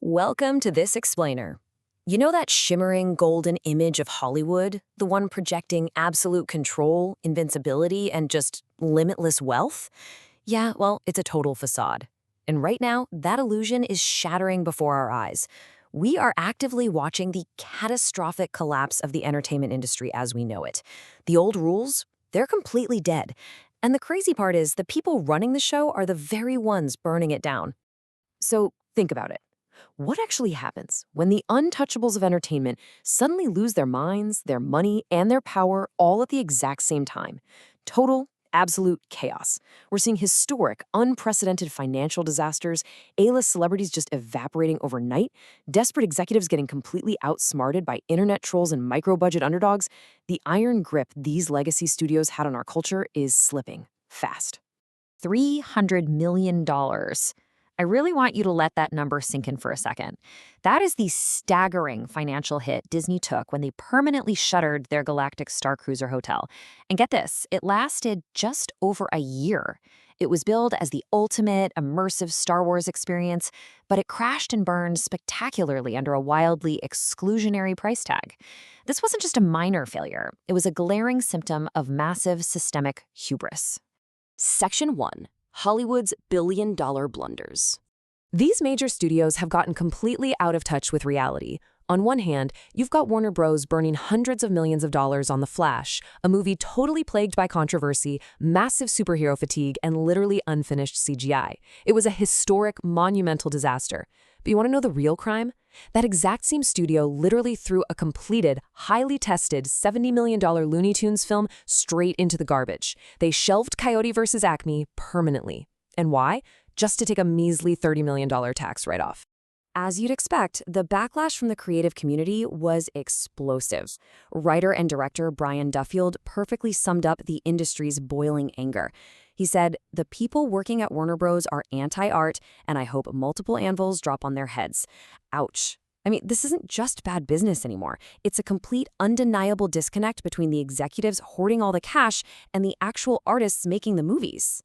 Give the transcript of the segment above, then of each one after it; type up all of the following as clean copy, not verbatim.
Welcome to This Explainer. You know that shimmering golden image of Hollywood? The one projecting absolute control, invincibility, and just limitless wealth? Yeah, well, it's a total facade. And right now, that illusion is shattering before our eyes. We are actively watching the catastrophic collapse of the entertainment industry as we know it. The old rules, they're completely dead. And the crazy part is, the people running the show are the very ones burning it down. So think about it. What actually happens when the untouchables of entertainment suddenly lose their minds, their money, and their power all at the exact same time? Total, absolute chaos. We're seeing historic, unprecedented financial disasters, A-list celebrities just evaporating overnight, desperate executives getting completely outsmarted by internet trolls and micro-budget underdogs. The iron grip these legacy studios had on our culture is slipping fast. $300 million. I really want you to let that number sink in for a second. That is the staggering financial hit Disney took when they permanently shuttered their Galactic Star Cruiser hotel. And get this, it lasted just over a year. It was billed as the ultimate immersive Star Wars experience, but it crashed and burned spectacularly under a wildly exclusionary price tag. This wasn't just a minor failure. It was a glaring symptom of massive systemic hubris. Section 1. Hollywood's billion-dollar blunders. These major studios have gotten completely out of touch with reality. On one hand, you've got Warner Bros. Burning hundreds of millions of dollars on The Flash, a movie totally plagued by controversy, massive superhero fatigue, and literally unfinished CGI. It was a historic, monumental disaster. But you want to know the real crime? That exact same studio literally threw a completed, highly tested $70 million Looney Tunes film straight into the garbage. They shelved Coyote vs. Acme permanently. And why? Just to take a measly $30 million tax write-off. As you'd expect, the backlash from the creative community was explosive. Writer and director Brian Duffield perfectly summed up the industry's boiling anger. He said, "The people working at Warner Bros. Are anti-art, and I hope multiple anvils drop on their heads." Ouch. I mean, this isn't just bad business anymore. It's a complete, undeniable disconnect between the executives hoarding all the cash and the actual artists making the movies.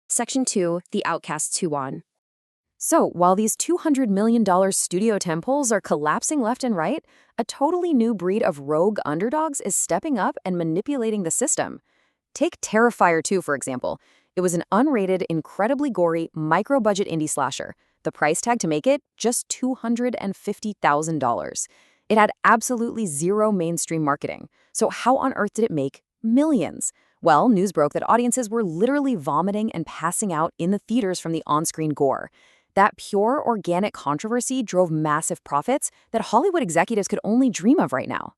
Section 2, The Outcasts Who Won. So, while these $200 million studio tentpoles are collapsing left and right, a totally new breed of rogue underdogs is stepping up and manipulating the system. Take Terrifier 2, for example. It was an unrated, incredibly gory, micro-budget indie slasher. The price tag to make it? Just $250,000. It had absolutely zero mainstream marketing. So how on earth did it make millions? Well, news broke that audiences were literally vomiting and passing out in the theaters from the on-screen gore. That pure, organic controversy drove massive profits that Hollywood executives could only dream of right now.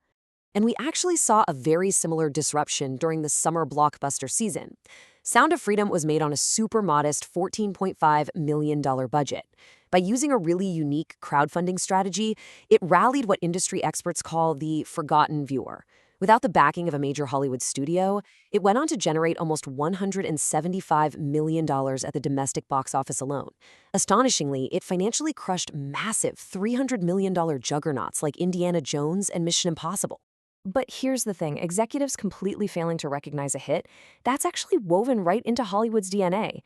And we actually saw a very similar disruption during the summer blockbuster season. Sound of Freedom was made on a super modest $14.5 million budget. By using a really unique crowdfunding strategy, it rallied what industry experts call the forgotten viewer. Without the backing of a major Hollywood studio, it went on to generate almost $175 million at the domestic box office alone. Astonishingly, it financially crushed massive $300 million juggernauts like Indiana Jones and Mission Impossible. But here's the thing, executives completely failing to recognize a hit, that's actually woven right into Hollywood's DNA.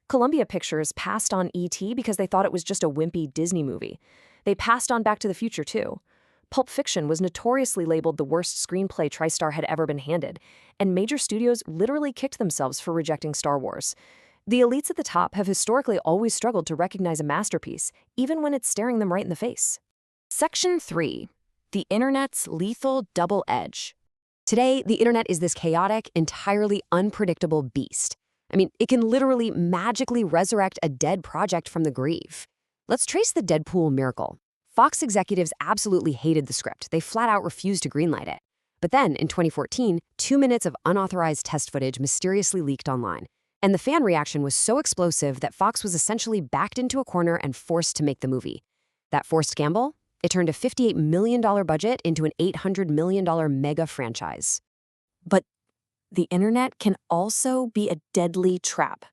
Columbia Pictures passed on E.T. because they thought it was just a wimpy Disney movie. They passed on Back to the Future, too. Pulp Fiction was notoriously labeled the worst screenplay TriStar had ever been handed, and major studios literally kicked themselves for rejecting Star Wars. The elites at the top have historically always struggled to recognize a masterpiece, even when it's staring them right in the face. Section 3. The Internet's Lethal Double Edge. Today, the Internet is this chaotic, entirely unpredictable beast. I mean, it can literally magically resurrect a dead project from the grave. Let's trace the Deadpool miracle. Fox executives absolutely hated the script. They flat out refused to greenlight it. But then, in 2014, 2 minutes of unauthorized test footage mysteriously leaked online. And the fan reaction was so explosive that Fox was essentially backed into a corner and forced to make the movie. That forced gamble? It turned a $58 million budget into an $800 million mega franchise. But the internet can also be a deadly trap.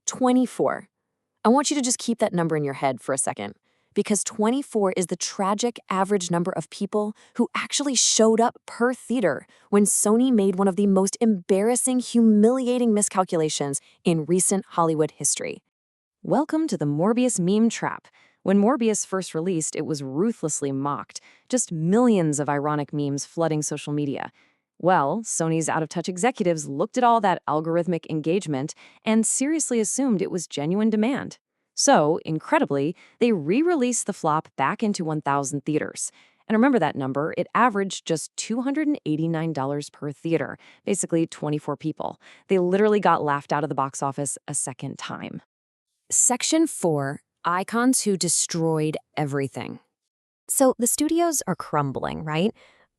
24. I want you to just keep that number in your head for a second, because 24 is the tragic average number of people who actually showed up per theater when Sony made one of the most embarrassing, humiliating miscalculations in recent Hollywood history. Welcome to the Morbius meme trap. When Morbius first released, it was ruthlessly mocked, just millions of ironic memes flooding social media. Well, Sony's out-of-touch executives looked at all that algorithmic engagement and seriously assumed it was genuine demand. So, incredibly, they re-released the flop back into 1,000 theaters. And remember that number, it averaged just $289 per theater, basically 24 people. They literally got laughed out of the box office a second time. Section 4. Icons who destroyed everything. So the studios are crumbling, right?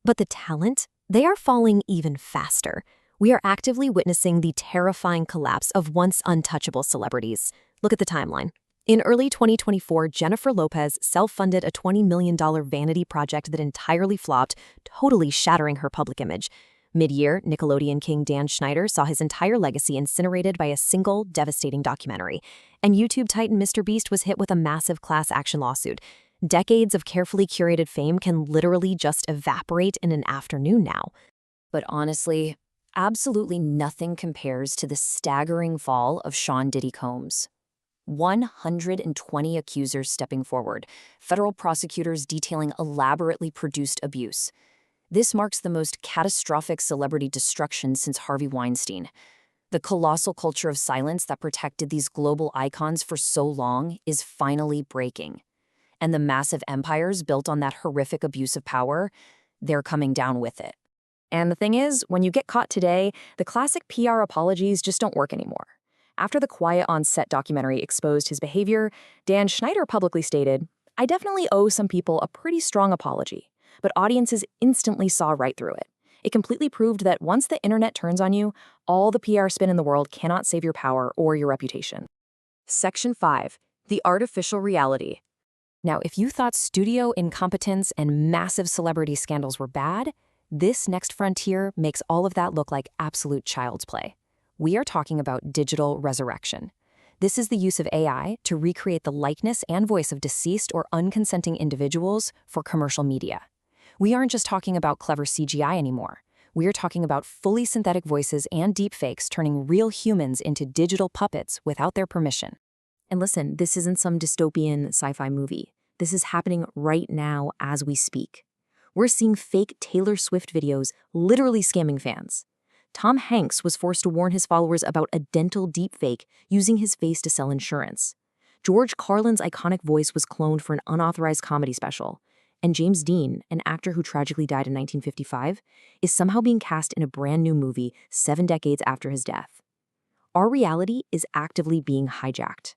But the talent, they are falling even faster. We are actively witnessing the terrifying collapse of once untouchable celebrities. Look at the timeline. In early 2024, Jennifer Lopez self-funded a $20 million vanity project that entirely flopped, totally shattering her public image. Mid-year, Nickelodeon king Dan Schneider saw his entire legacy incinerated by a single, devastating documentary. And YouTube titan MrBeast was hit with a massive class action lawsuit. Decades of carefully curated fame can literally just evaporate in an afternoon now. But honestly, absolutely nothing compares to the staggering fall of Sean Diddy Combs. 120 accusers stepping forward, federal prosecutors detailing elaborately produced abuse. This marks the most catastrophic celebrity destruction since Harvey Weinstein. The colossal culture of silence that protected these global icons for so long is finally breaking. And the massive empires built on that horrific abuse of power, they're coming down with it. And the thing is, when you get caught today, the classic PR apologies just don't work anymore. After the Quiet on Set documentary exposed his behavior, Dan Schneider publicly stated, "I definitely owe some people a pretty strong apology." But audiences instantly saw right through it. It completely proved that once the internet turns on you, all the PR spin in the world cannot save your power or your reputation. Section 5. The artificial reality. Now, if you thought studio incompetence and massive celebrity scandals were bad, this next frontier makes all of that look like absolute child's play. We are talking about digital resurrection. This is the use of AI to recreate the likeness and voice of deceased or unconsenting individuals for commercial media. We aren't just talking about clever CGI anymore. We are talking about fully synthetic voices and deepfakes turning real humans into digital puppets without their permission. And listen, this isn't some dystopian sci-fi movie. This is happening right now as we speak. We're seeing fake Taylor Swift videos literally scamming fans. Tom Hanks was forced to warn his followers about a dental deepfake using his face to sell insurance. George Carlin's iconic voice was cloned for an unauthorized comedy special. And James Dean, an actor who tragically died in 1955, is somehow being cast in a brand new movie 7 decades after his death. Our reality is actively being hijacked.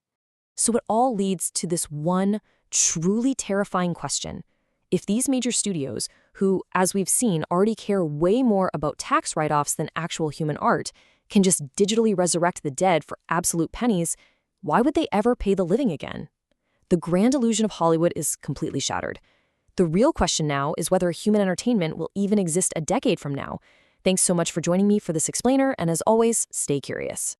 So it all leads to this one truly terrifying question. If these major studios, who, as we've seen, already care way more about tax write-offs than actual human art, can just digitally resurrect the dead for absolute pennies, why would they ever pay the living again? The grand illusion of Hollywood is completely shattered. The real question now is whether human entertainment will even exist a decade from now. Thanks so much for joining me for this explainer, and as always, stay curious.